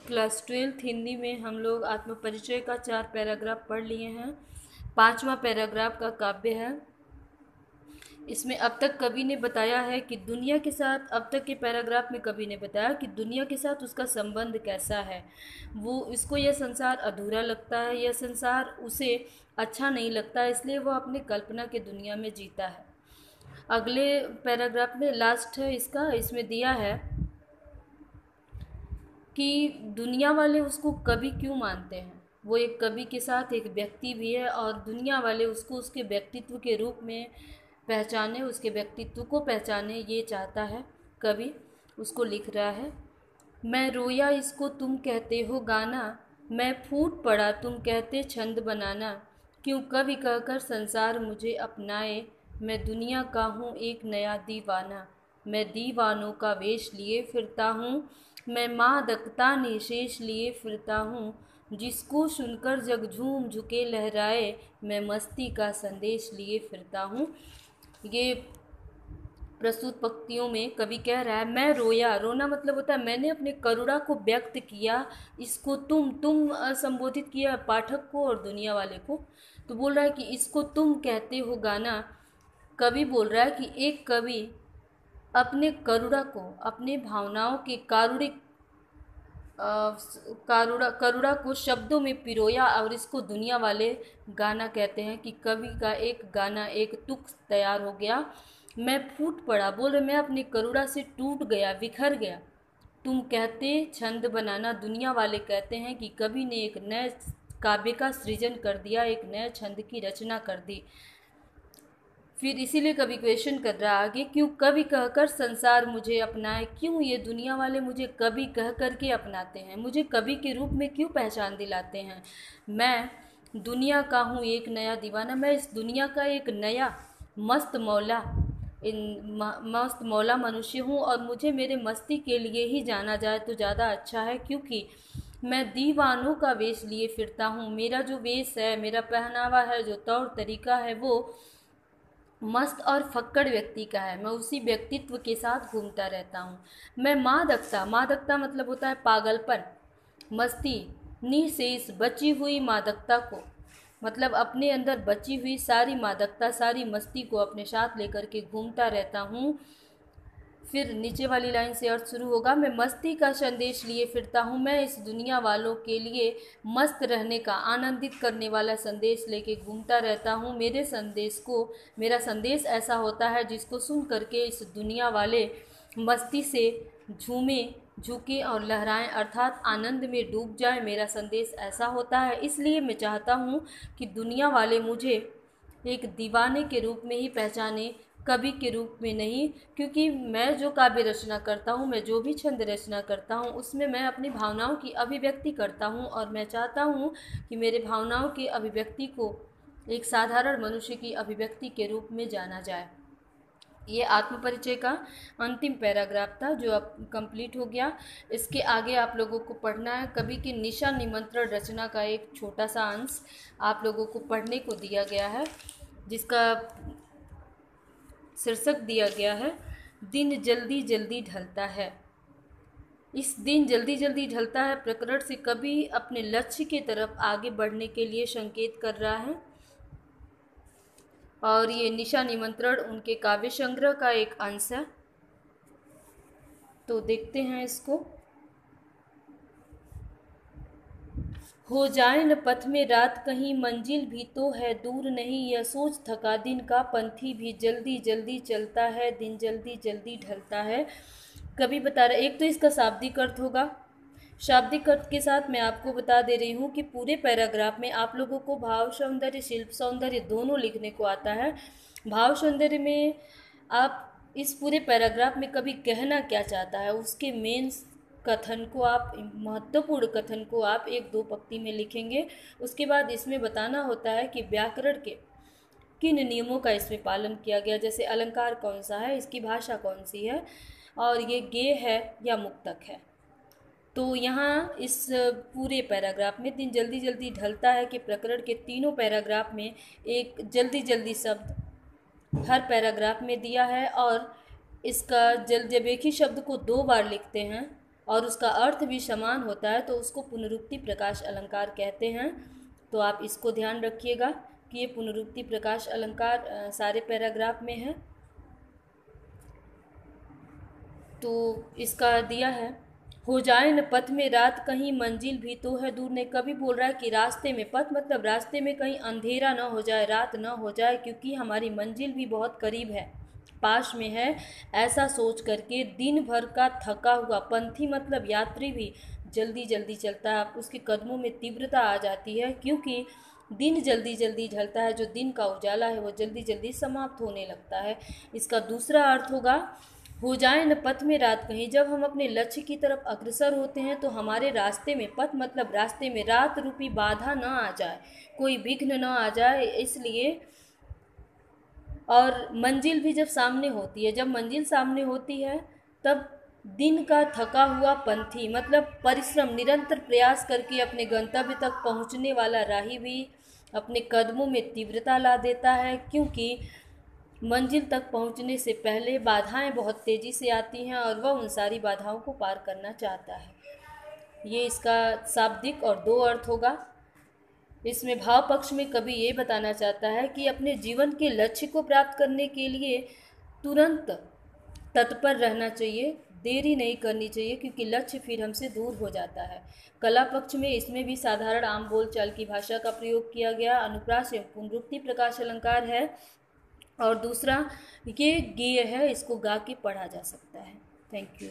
Class 12th Hindi में हम लोग आत्मपरिचय का 4 पैराग्राफ पढ़ लिए हैं। 5वां पैराग्राफ का काव्य है। इसमें अब तक कवि ने बताया है कि दुनिया के साथ, अब तक के पैराग्राफ में कवि ने बताया कि दुनिया के साथ उसका संबंध कैसा है। वो इसको यह संसार अधूरा लगता है, यह संसार उसे अच्छा नहीं लगता, इसलिए वो अपने कल्पना के दुनिया में जीता है। अगले पैराग्राफ में लास्ट है इसका, इसमें दिया है कि दुनिया वाले उसको कवि क्यों मानते हैं। वो एक कवि के साथ एक व्यक्ति भी है और दुनिया वाले उसको उसके व्यक्तित्व के रूप में पहचाने, उसके व्यक्तित्व को पहचाने, ये चाहता है कवि। उसको लिख रहा है, मैं रोया इसको तुम कहते हो गाना, मैं फूट पड़ा तुम कहते छंद बनाना, क्यों कवि कहकर संसार मुझे अपनाए, मैं दुनिया का हूँ एक नया दीवाना, मैं दीवानों का वेश लिए फिरता हूँ, मैं मादकता निशेष लिए फिरता हूँ, जिसको सुनकर जग झूम झुके लहराए, मैं मस्ती का संदेश लिए फिरता हूँ। ये प्रस्तुत पंक्तियों में कवि कह रहा है, मैं रोया, रोना मतलब होता है मैंने अपने करुणा को व्यक्त किया, इसको तुम संबोधित किया पाठक को और दुनिया वाले को। तो बोल रहा है कि इसको तुम कहते हो गाना। कवि बोल रहा है कि एक कवि अपने करुणा को, अपने भावनाओं के कारुणिक करुणा को शब्दों में पिरोया और इसको दुनिया वाले गाना कहते हैं। कि कवि का एक गाना, एक तुक तैयार हो गया। मैं फूट पड़ा, बोल रहे मैं अपनी करुणा से टूट गया, बिखर गया, तुम कहते छंद बनाना। दुनिया वाले कहते हैं कि कवि ने एक नए काव्य का सृजन कर दिया, एक नए छंद की रचना कर दी। फिर इसीलिए कवि क्वेश्चन कर रहा है आगे, क्यों कवि कहकर संसार मुझे अपनाए, क्यों ये दुनिया वाले मुझे कवि कह कर के अपनाते हैं, मुझे कवि के रूप में क्यों पहचान दिलाते हैं। मैं दुनिया का हूँ एक नया दीवाना, मैं इस दुनिया का एक नया मस्त मौला, मस्त मौला मनुष्य हूँ और मुझे मेरे मस्ती के लिए ही जाना जाए तो ज़्यादा अच्छा है, क्योंकि मैं दीवानों का वेश लिए फिरता हूँ। मेरा जो वेश है, मेरा पहनावा है, जो तौर तरीका है, वो मस्त और फक्कड़ व्यक्ति का है। मैं उसी व्यक्तित्व के साथ घूमता रहता हूँ। मैं मादकता, मादकता मतलब होता है पागलपन, मस्ती, निशेष बची हुई मादकता को, मतलब अपने अंदर बची हुई सारी मादकता, सारी मस्ती को अपने साथ लेकर के घूमता रहता हूँ। फिर नीचे वाली लाइन से अर्थ शुरू होगा, मैं मस्ती का संदेश लिए फिरता हूँ, मैं इस दुनिया वालों के लिए मस्त रहने का, आनंदित करने वाला संदेश लेके घूमता रहता हूँ। मेरे संदेश को, मेरा संदेश ऐसा होता है जिसको सुन करके इस दुनिया वाले मस्ती से झूमे, झुके और लहराएं, अर्थात आनंद में डूब जाए। मेरा संदेश ऐसा होता है, इसलिए मैं चाहता हूँ कि दुनिया वाले मुझे एक दीवाने के रूप में ही पहचाने, कवि के रूप में नहीं। क्योंकि मैं जो काव्य रचना करता हूँ, मैं जो भी छंद रचना करता हूँ, उसमें मैं अपनी भावनाओं की अभिव्यक्ति करता हूँ और मैं चाहता हूँ कि मेरे भावनाओं की अभिव्यक्ति को एक साधारण मनुष्य की अभिव्यक्ति के रूप में जाना जाए। ये आत्मपरिचय का अंतिम पैराग्राफ था जो अब कंप्लीट हो गया। इसके आगे आप लोगों को पढ़ना है कवि की निशा निमंत्रण रचना का एक छोटा सा अंश आप लोगों को पढ़ने को दिया गया है, जिसका शीर्षक दिया गया है, दिन जल्दी जल्दी ढलता है। इस दिन जल्दी जल्दी ढलता है प्रकरण से कवि अपने लक्ष्य की तरफ आगे बढ़ने के लिए संकेत कर रहा है और ये निशा निमंत्रण उनके काव्य संग्रह का एक अंश है। तो देखते हैं इसको। हो जाए न पथ में रात कहीं, मंजिल भी तो है दूर नहीं, यह सोच थका दिन का पंथी भी, जल्दी जल्दी चलता है दिन जल्दी जल्दी ढलता है। कवि बता रहे, एक तो इसका शाब्दिक अर्थ होगा। शाब्दिक अर्थ के साथ मैं आपको बता दे रही हूँ कि पूरे पैराग्राफ में आप लोगों को भाव सौंदर्य, शिल्प सौंदर्य दोनों लिखने को आता है। भाव सौंदर्य में आप इस पूरे पैराग्राफ में कवि कहना क्या चाहता है, उसके मेन कथन को आप, महत्वपूर्ण कथन को आप एक दो पंक्ति में लिखेंगे। उसके बाद इसमें बताना होता है कि व्याकरण के किन नियमों का इसमें पालन किया गया, जैसे अलंकार कौन सा है, इसकी भाषा कौन सी है, और ये गेय है या मुक्तक है। तो यहाँ इस पूरे पैराग्राफ में दिन जल्दी जल्दी ढलता है कि प्रकरण के तीनों पैराग्राफ में एक जल्दी जल्दी शब्द हर पैराग्राफ में दिया है और इसका जब एक ही शब्द को दो बार लिखते हैं और उसका अर्थ भी समान होता है तो उसको पुनरुक्ति प्रकाश अलंकार कहते हैं। तो आप इसको ध्यान रखिएगा कि ये पुनरुक्ति प्रकाश अलंकार सारे पैराग्राफ में है। तो इसका दिया है, हो जाए न पथ में रात कहीं मंजिल भी तो है दूर। ने कभी बोल रहा है कि रास्ते में, पथ मतलब रास्ते में कहीं अंधेरा न हो जाए, रात न हो जाए, क्योंकि हमारी मंजिल भी बहुत करीब है, पास में है। ऐसा सोच करके दिन भर का थका हुआ पंथी मतलब यात्री भी जल्दी जल्दी चलता है। उसके कदमों में तीव्रता आ जाती है, क्योंकि दिन जल्दी जल्दी ढलता है, जो दिन का उजाला है वो जल्दी जल्दी समाप्त होने लगता है। इसका दूसरा अर्थ होगा, हो जाए न पथ में रात कहीं, जब हम अपने लक्ष्य की तरफ अग्रसर होते हैं तो हमारे रास्ते में, पथ मतलब रास्ते में, रात रूपी बाधा न आ जाए, कोई विघ्न न आ जाए, इसलिए। और मंजिल भी जब सामने होती है, जब मंजिल सामने होती है तब दिन का थका हुआ पंथी मतलब परिश्रम, निरंतर प्रयास करके अपने गंतव्य तक पहुंचने वाला राही भी अपने कदमों में तीव्रता ला देता है, क्योंकि मंजिल तक पहुंचने से पहले बाधाएं बहुत तेज़ी से आती हैं और वह उन सारी बाधाओं को पार करना चाहता है। ये इसका शाब्दिक और दो अर्थ होगा। इसमें भाव पक्ष में कवि ये बताना चाहता है कि अपने जीवन के लक्ष्य को प्राप्त करने के लिए तुरंत तत्पर रहना चाहिए, देरी नहीं करनी चाहिए, क्योंकि लक्ष्य फिर हमसे दूर हो जाता है। कला पक्ष में इसमें भी साधारण आम बोलचाल की भाषा का प्रयोग किया गया, अनुप्रास एवं पुनरुक्ति प्रकाश अलंकार है। और दूसरा ये गेय है, इसको गा के पढ़ा जा सकता है। Thank you.